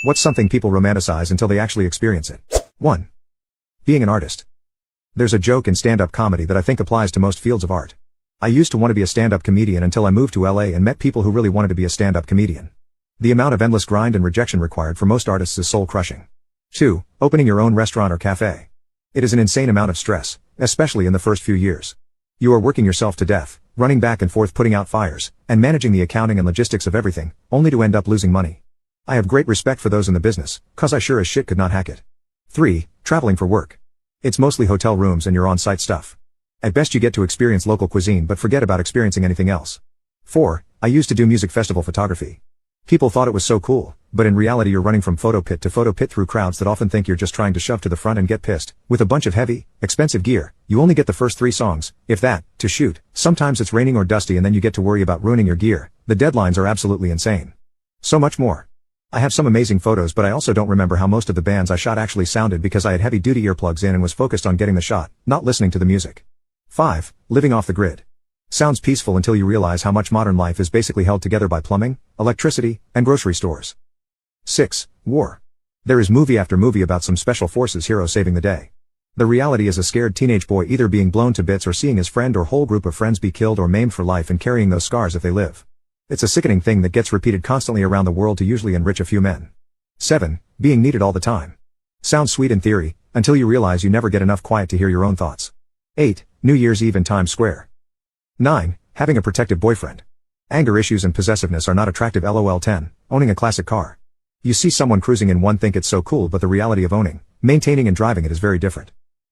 What's something people romanticize until they actually experience it? 1. Being an artist. There's a joke in stand-up comedy that I think applies to most fields of art. I used to want to be a stand-up comedian until I moved to LA and met people who really wanted to be a stand-up comedian. The amount of endless grind and rejection required for most artists is soul-crushing. 2. Opening your own restaurant or cafe. It is an insane amount of stress, especially in the first few years. You are working yourself to death, running back and forth putting out fires, and managing the accounting and logistics of everything, only to end up losing money. I have great respect for those in the business, cause I sure as shit could not hack it. 3. Traveling for work. It's mostly hotel rooms and your on-site stuff. At best you get to experience local cuisine but forget about experiencing anything else. 4. I used to do music festival photography. People thought it was so cool, but in reality you're running from photo pit to photo pit through crowds that often think you're just trying to shove to the front and get pissed. With a bunch of heavy, expensive gear, you only get the first 3 songs, if that, to shoot. Sometimes it's raining or dusty and then you get to worry about ruining your gear. The deadlines are absolutely insane. So much more. I have some amazing photos but I also don't remember how most of the bands I shot actually sounded because I had heavy-duty earplugs in and was focused on getting the shot, not listening to the music. 5. Living off the grid. Sounds peaceful until you realize how much modern life is basically held together by plumbing, electricity, and grocery stores. 6. War. There is movie after movie about some special forces hero saving the day. The reality is a scared teenage boy either being blown to bits or seeing his friend or whole group of friends be killed or maimed for life and carrying those scars if they live. It's a sickening thing that gets repeated constantly around the world to usually enrich a few men. 7. Being needed all the time. Sounds sweet in theory, until you realize you never get enough quiet to hear your own thoughts. 8. New Year's Eve in Times Square. 9. Having a protective boyfriend. Anger issues and possessiveness are not attractive. LOL. 10. Owning a classic car. You see someone cruising in one think it's so cool but the reality of owning, maintaining and driving it is very different.